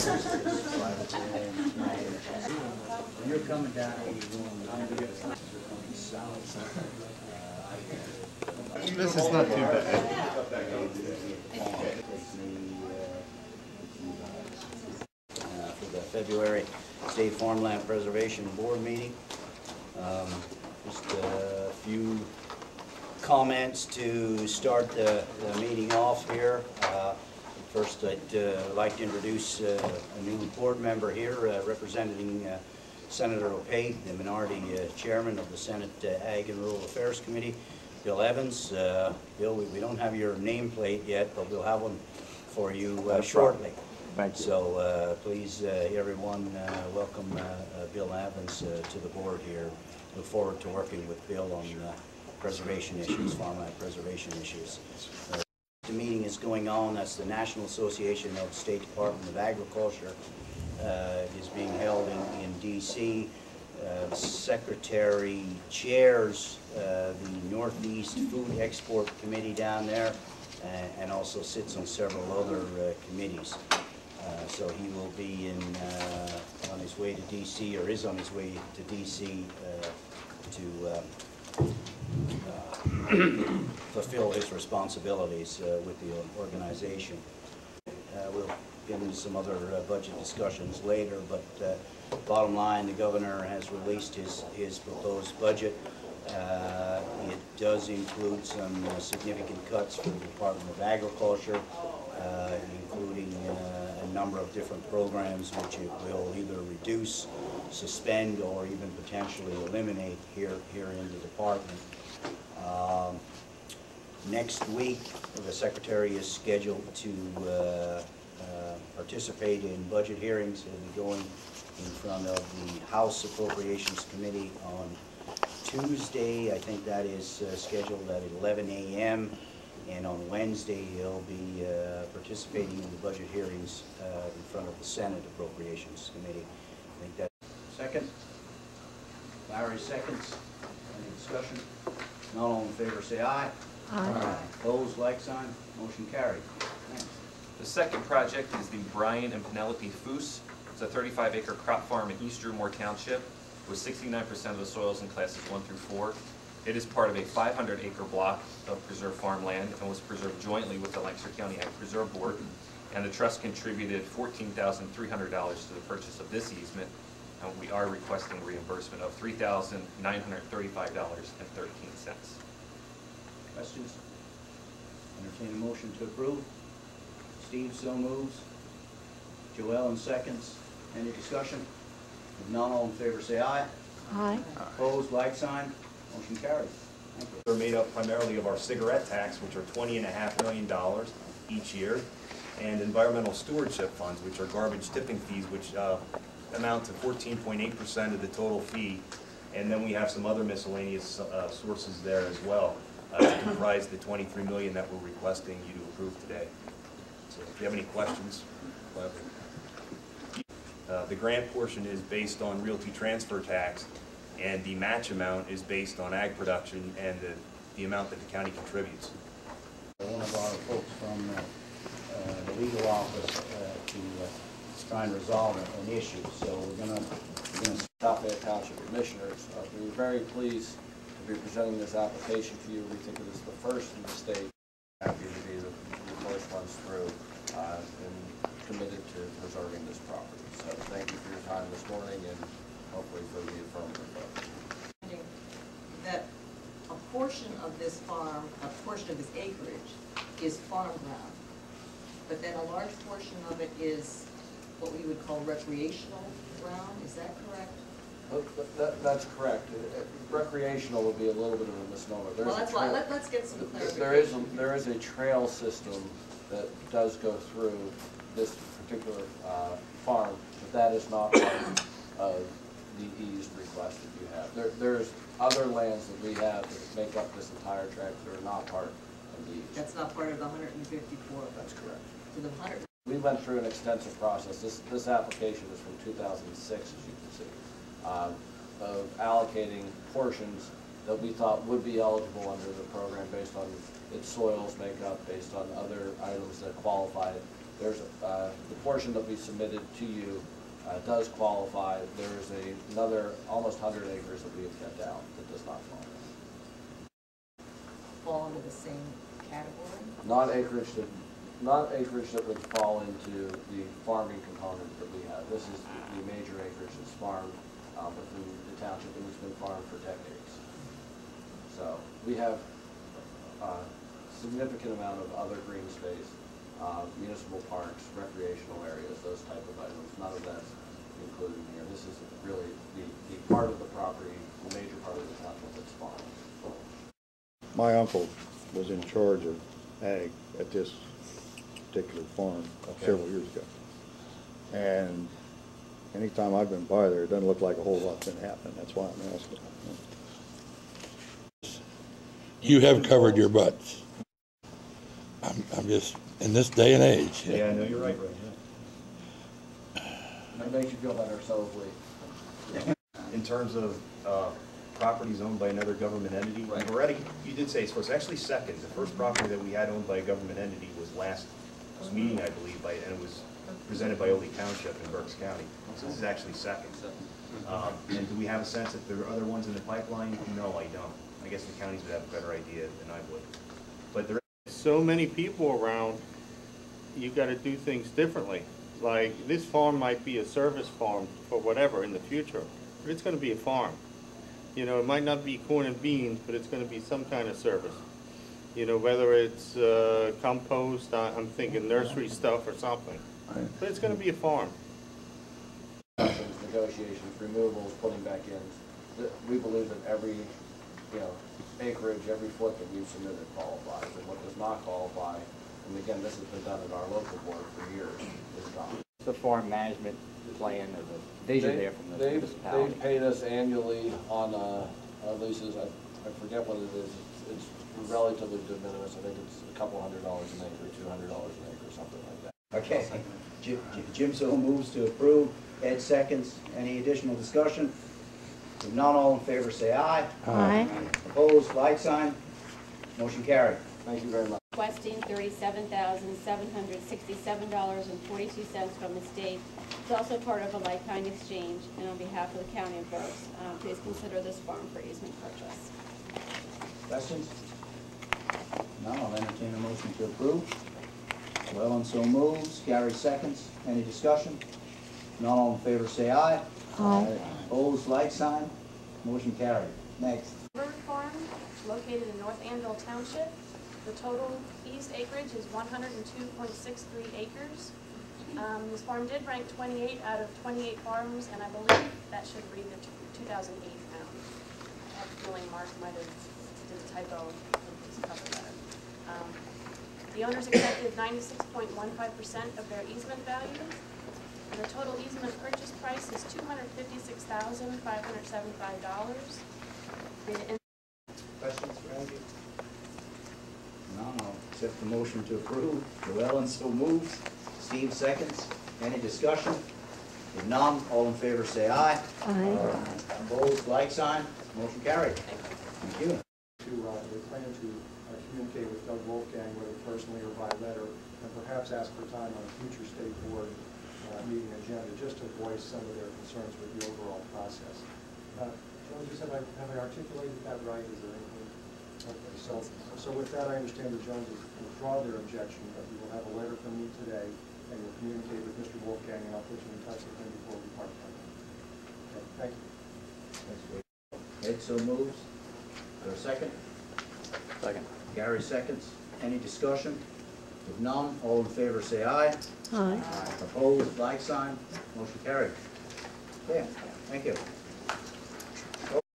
When you're coming down, you're going south. This is not too bad. For the February State Farmland Preservation Board meeting. Just a few comments to start the meeting off here. First, I'd like to introduce a new board member here representing Senator O'Pay, the minority chairman of the Senate Ag and Rural Affairs Committee, Bill Evans. Bill, we don't have your nameplate yet, but we'll have one for you shortly. Thank you. So please, everyone, welcome Bill Evans to the board here. Look forward to working with Bill on preservation issues, farmland preservation issues. The meeting is going on. That's the National Association of the State Department of Agriculture. Is being held in D.C. Secretary chairs the Northeast Food Export Committee down there, and also sits on several other committees. So he will be on his way to D.C. or is on his way to D.C. to fulfill his responsibilities with the organization. We'll get into some other budget discussions later, but bottom line, the governor has released his proposed budget. It does include some significant cuts for the Department of Agriculture, including a number of different programs which it will either reduce, suspend, or even potentially eliminate here in the department. Next week, the Secretary is scheduled to participate in budget hearings. He'll be going in front of the House Appropriations Committee on Tuesday. I think that is scheduled at 11 a.m. And on Wednesday, he'll be participating in the budget hearings in front of the Senate Appropriations Committee. I think that's second. Larry seconds. Any discussion? Not all in favor, say aye. Aye. Opposed, like sign. Motion carried. Thanks. The second project is the Brian and Penelope Foose. It's a 35-acre crop farm in East Drumore Township with 69% of the soils in classes 1 through 4. It is part of a 500-acre block of preserved farmland and was preserved jointly with the Lancaster County Ag Preserve Board. And the trust contributed $14,300 to the purchase of this easement. And we are requesting reimbursement of $3,935.13. Questions? Entertain a motion to approve. Steve so moves. Joellen seconds. Any discussion? If none, all in favor say aye. Aye. Opposed, like sign. Motion carries. Thank you. They're made up primarily of our cigarette tax, which are $20.5 million each year, and environmental stewardship funds, which are garbage tipping fees, which amount to 14.8% of the total fee. And then we have some other miscellaneous sources there as well to comprise the $23 million that we're requesting you to approve today. So if you have any questions, the grant portion is based on realty transfer tax, and the match amount is based on ag production and the amount that the county contributes. One of our folks from the legal office to try and resolve an issue. So we're going to Lafayette Township Commissioners. We were very pleased to be presenting this application to you. We think it is the first in the state. Happy to be the first ones through and committed to preserving this property. So thank you for your time this morning and hopefully for the affirmative vote. That a portion of this farm, a portion of this acreage is farm ground, but then a large portion of it is what we would call recreational ground. Is that correct? That's correct. Recreational would be a little bit of a misnomer. Well, that's why. Let's get some clarification. There is a trail system that does go through this particular farm, but that is not part of the eased request that you have. There's other lands that we have that make up this entire tract that are not part of the eased. That's not part of the 154. That's correct. So the 100. We went through an extensive process. This application is from 2006, as you can see, of allocating portions that we thought would be eligible under the program based on its soils makeup, based on other items that qualified. there's, the portion that we submitted to you does qualify. There's another almost 100 acres that we have kept out that does not qualify. Fall into the same category? Not acreage that would fall into the farming component that we have. This is the major acreage that's farmed within the township and has been farmed for decades. So we have a significant amount of other green space, municipal parks, recreational areas, those type of items. None of that's included here. This is really the part of the property, the major part of the township that's farmed. My uncle was in charge of ag at this particular farm several years ago. And anytime I've been by there, it doesn't look like a whole lot's been happening. That's why I'm asking. You have covered your butts. I'm just, in this day and age. Yeah, I know you're right, That makes you feel better, so have we. In terms of properties owned by another government entity, Right. we've already, you did say it's first, actually second. The first property that we had owned by a government entity was last meeting, I believe, and it was presented by Ole Township in Berks County. So this is actually second. And do we have a sense if there are other ones in the pipeline? No, I don't. I guess the counties would have a better idea than I would. But there So many people around, you gotta do things differently. Like, this farm might be a service farm for whatever in the future, but it's gonna be a farm. You know, it might not be corn and beans, but it's gonna be some kind of service. You know, whether it's compost, I'm thinking nursery stuff or something. But it's gonna be a farm. Negotiations, removals, putting back in. We believe that every, acreage, every foot that we've submitted qualifies, and what does not qualify, and again, this has been done at our local board for years, is gone. The farm management plan or the vision there from the municipality? They paid us annually on leases. I forget what it is. It's relatively de minimis. I think it's a couple $100 an acre, $200 an acre, something like that. Okay, Jim so moves to approve, Ed seconds. Any additional discussion? If not, all in favor say aye. Aye. Opposed, like sign. Motion carried. Thank you very much. Requesting $37,767.42 from the state. It's also part of a like-kind exchange, and on behalf of the County of Berks, please consider this farm for easement purchase. Questions? None, I'll entertain a motion to approve. Llewellyn so moves, Gary seconds. Any discussion? Not all in favor say aye. Aye. Opposed, like sign. Motion carried. Next. Bird Farm, located in North Anvil Township. The total east acreage is 102.63 acres. This farm did rank 28 out of 28 farms, and I believe that should read the 2008 count. I have a feeling Mark might have did a typo in his cover letter. The owners accepted 96.15% of their easement value. And the total easement purchase price is $256,575. Questions for Andy? None, I'll accept the motion to approve. Llewellyn so moves, Steve seconds. Any discussion? If none, all in favor say aye. Aye. Opposed, like sign. Motion carried. Thank you. We plan to communicate with Doug Wolfgang, whether personally or by letter, and perhaps ask for time on a future state board meeting agenda, just to voice some of their concerns with the overall process. Joan, just have I articulated that right? Is there anything? Okay, so with that, I understand the Jones will withdraw their objection, but we will have a letter from me today, and we'll communicate with Mr. Wolfgang, and I'll put you in touch with him before we part company. Okay, thank you. Ed so moves. Is there a second? Second. Gary seconds. Any discussion? If none, all in favor say aye. Aye. Opposed, like sign. Motion carried. Okay, thank you.